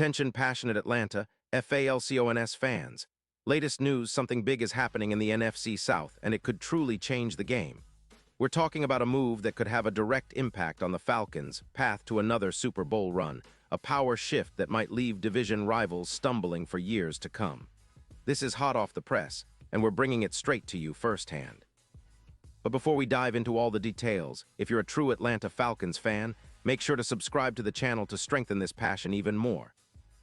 Attention passionate Atlanta, Falcons fans. Latest news, something big is happening in the NFC South, and it could truly change the game. We're talking about a move that could have a direct impact on the Falcons' path to another Super Bowl run, a power shift that might leave division rivals stumbling for years to come. This is hot off the press, and we're bringing it straight to you firsthand. But before we dive into all the details, if you're a true Atlanta Falcons fan, make sure to subscribe to the channel to strengthen this passion even more.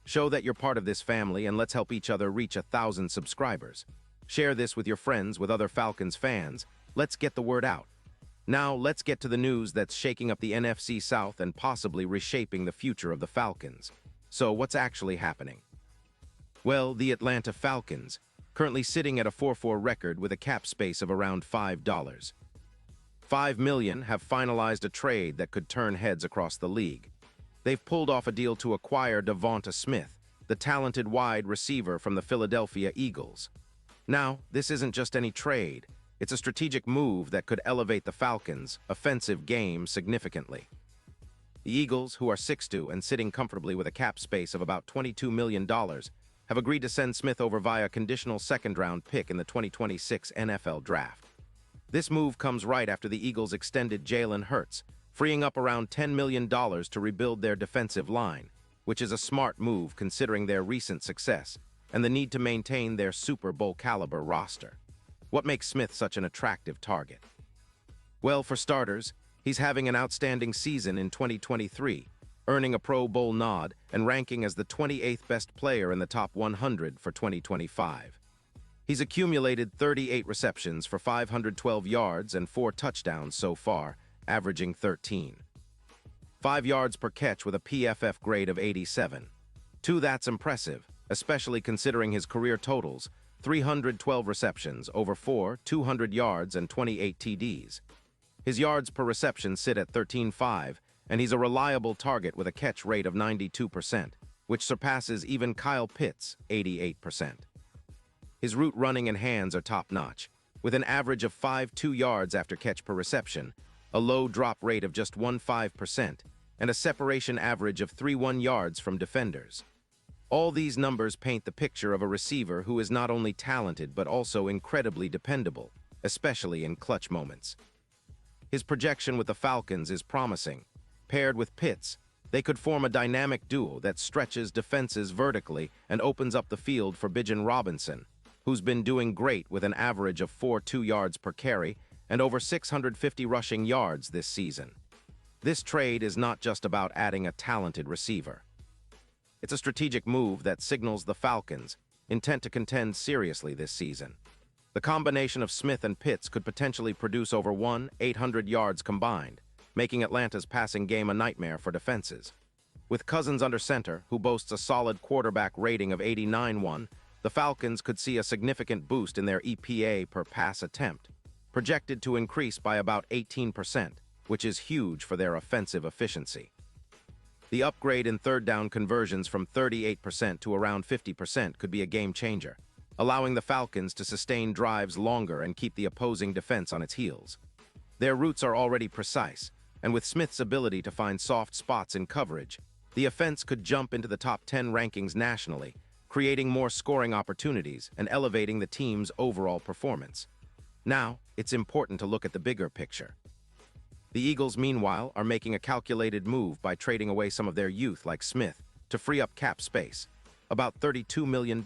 Show that you're part of this family, and let's help each other reach 1,000 subscribers. Share this with your friends, with other Falcons fans. Let's get the word out. Now, let's get to the news that's shaking up the NFC South and possibly reshaping the future of the Falcons. So, what's actually happening? Well, the Atlanta Falcons, currently sitting at a 4-4 record with a cap space of around $5. $5 million have finalized a trade that could turn heads across the league. They've pulled off a deal to acquire Devonta Smith, the talented wide receiver from the Philadelphia Eagles. Now, this isn't just any trade. It's a strategic move that could elevate the Falcons' offensive game significantly. The Eagles, who are 6-2 and sitting comfortably with a cap space of about $22 million, have agreed to send Smith over via conditional second-round pick in the 2026 NFL Draft. This move comes right after the Eagles extended Jalen Hurts, freeing up around $10 million to rebuild their defensive line, which is a smart move considering their recent success and the need to maintain their Super Bowl caliber roster. What makes Smith such an attractive target? Well, for starters, he's having an outstanding season in 2023, earning a Pro Bowl nod and ranking as the 28th best player in the top 100 for 2025. He's accumulated 38 receptions for 512 yards and 4 touchdowns so far, averaging 13. 5 yards per catch with a PFF grade of 87. That's impressive, especially considering his career totals: 312 receptions, over 200 yards, and 28 TDs. His yards per reception sit at 13.5, and he's a reliable target with a catch rate of 92%, which surpasses even Kyle Pitts' 88%. His route running and hands are top-notch, with an average of 5.2 yards after catch per reception, a low drop rate of just 1.5%, and a separation average of 3.1 yards from defenders. All these numbers paint the picture of a receiver who is not only talented but also incredibly dependable, especially in clutch moments. His projection with the Falcons is promising. Paired with Pitts, they could form a dynamic duo that stretches defenses vertically and opens up the field for Bijan Robinson, who's been doing great with an average of 4.2 yards per carry and over 650 rushing yards this season. This trade is not just about adding a talented receiver. It's a strategic move that signals the Falcons' intent to contend seriously this season. The combination of Smith and Pitts could potentially produce over 800 yards combined, making Atlanta's passing game a nightmare for defenses. With Cousins under center, who boasts a solid quarterback rating of 89.1, the Falcons could see a significant boost in their EPA per pass attempt, projected to increase by about 18%, which is huge for their offensive efficiency. The upgrade in third down conversions from 38% to around 50% could be a game changer, allowing the Falcons to sustain drives longer and keep the opposing defense on its heels. Their routes are already precise, and with Smith's ability to find soft spots in coverage, the offense could jump into the top 10 rankings nationally, creating more scoring opportunities and elevating the team's overall performance. Now, it's important to look at the bigger picture. The Eagles, meanwhile, are making a calculated move by trading away some of their youth like Smith to free up cap space, about $32 million.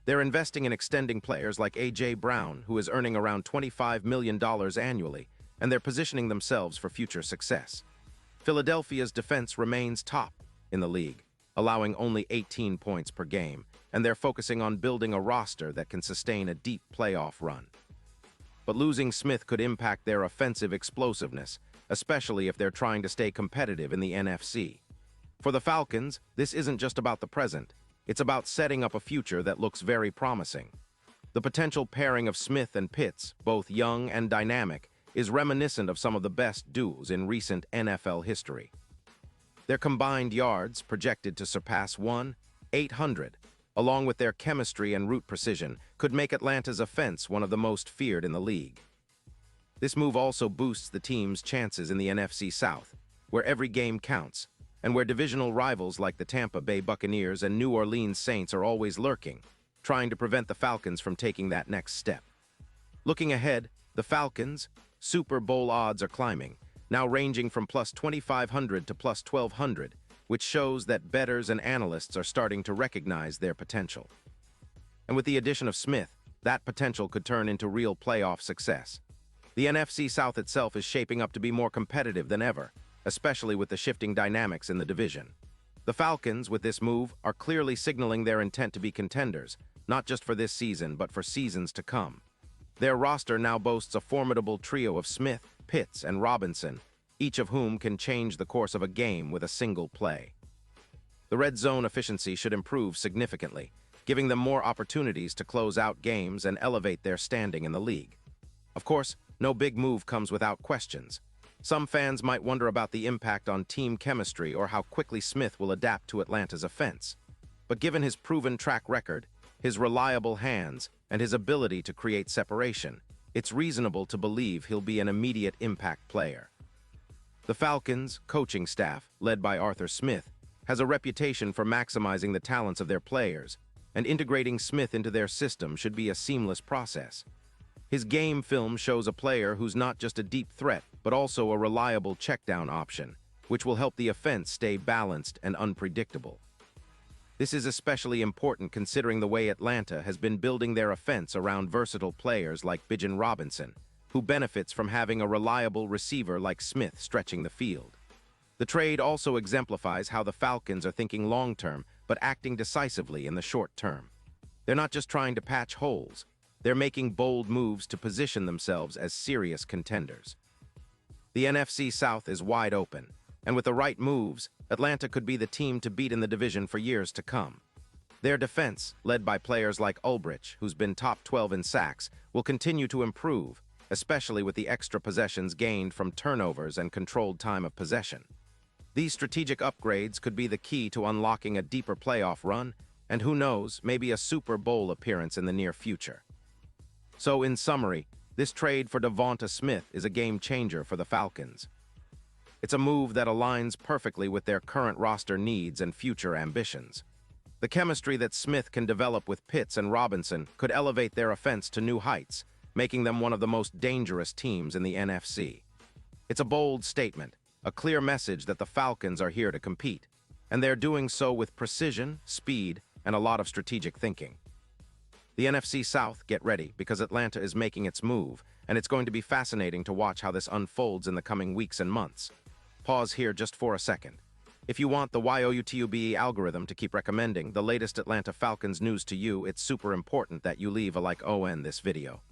They're investing in extending players like A.J. Brown, who is earning around $25 million annually, and they're positioning themselves for future success. Philadelphia's defense remains top in the league, allowing only 18 points per game, and they're focusing on building a roster that can sustain a deep playoff run. But losing Smith could impact their offensive explosiveness, especially if they're trying to stay competitive in the NFC. For the Falcons, this isn't just about the present, it's about setting up a future that looks very promising. The potential pairing of Smith and Pitts, both young and dynamic, is reminiscent of some of the best duos in recent NFL history. Their combined yards, projected to surpass 800, along with their chemistry and route precision, could make Atlanta's offense one of the most feared in the league. This move also boosts the team's chances in the NFC South, where every game counts, and where divisional rivals like the Tampa Bay Buccaneers and New Orleans Saints are always lurking, trying to prevent the Falcons from taking that next step. Looking ahead, the Falcons' Super Bowl odds are climbing, now ranging from plus 2,500 to plus 1,200, which shows that bettors and analysts are starting to recognize their potential. And with the addition of Smith, that potential could turn into real playoff success. The NFC South itself is shaping up to be more competitive than ever, especially with the shifting dynamics in the division. The Falcons, with this move, are clearly signaling their intent to be contenders, not just for this season, but for seasons to come. Their roster now boasts a formidable trio of Smith, Pitts, and Robinson, each of whom can change the course of a game with a single play. The red zone efficiency should improve significantly, giving them more opportunities to close out games and elevate their standing in the league. Of course, no big move comes without questions. Some fans might wonder about the impact on team chemistry or how quickly Smith will adapt to Atlanta's offense. But given his proven track record, his reliable hands, and his ability to create separation, it's reasonable to believe he'll be an immediate impact player. The Falcons' coaching staff, led by Arthur Smith, has a reputation for maximizing the talents of their players, and integrating Smith into their system should be a seamless process. His game film shows a player who's not just a deep threat, but also a reliable checkdown option, which will help the offense stay balanced and unpredictable. This is especially important considering the way Atlanta has been building their offense around versatile players like Bijan Robinson, who benefits from having a reliable receiver like Smith stretching the field. The trade also exemplifies how the Falcons are thinking long-term, but acting decisively in the short term. They're not just trying to patch holes, they're making bold moves to position themselves as serious contenders. The NFC South is wide open, and with the right moves, Atlanta could be the team to beat in the division for years to come. Their defense, led by players like Ulbrich, who's been top 12 in sacks, will continue to improve, especially with the extra possessions gained from turnovers and controlled time of possession. These strategic upgrades could be the key to unlocking a deeper playoff run, and who knows, maybe a Super Bowl appearance in the near future. So, in summary, this trade for Devonta Smith is a game changer for the Falcons. It's a move that aligns perfectly with their current roster needs and future ambitions. The chemistry that Smith can develop with Pitts and Robinson could elevate their offense to new heights, making them one of the most dangerous teams in the NFC. It's a bold statement, a clear message that the Falcons are here to compete, and they're doing so with precision, speed, and a lot of strategic thinking. The NFC South, get ready, because Atlanta is making its move, and it's going to be fascinating to watch how this unfolds in the coming weeks and months. Pause here just for a second. If you want the YOUTUBE algorithm to keep recommending the latest Atlanta Falcons news to you, it's super important that you leave a like on this video.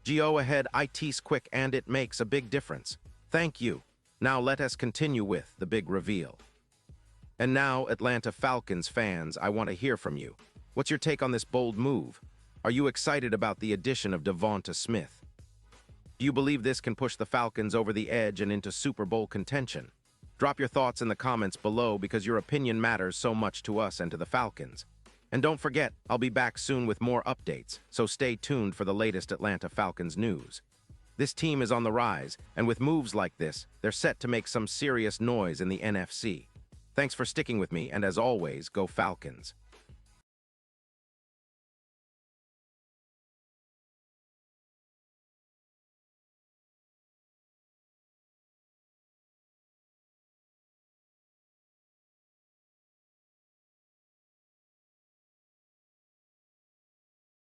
Go ahead, it's quick and it makes a big difference. Thank you. Now let us continue with the big reveal. And now, Atlanta Falcons fans, I want to hear from you. What's your take on this bold move? Are you excited about the addition of Devonta Smith? Do you believe this can push the Falcons over the edge and into Super Bowl contention? Drop your thoughts in the comments below because your opinion matters so much to us and to the Falcons. And don't forget, I'll be back soon with more updates, so stay tuned for the latest Atlanta Falcons news. This team is on the rise, and with moves like this, they're set to make some serious noise in the NFC. Thanks for sticking with me, and as always, go Falcons.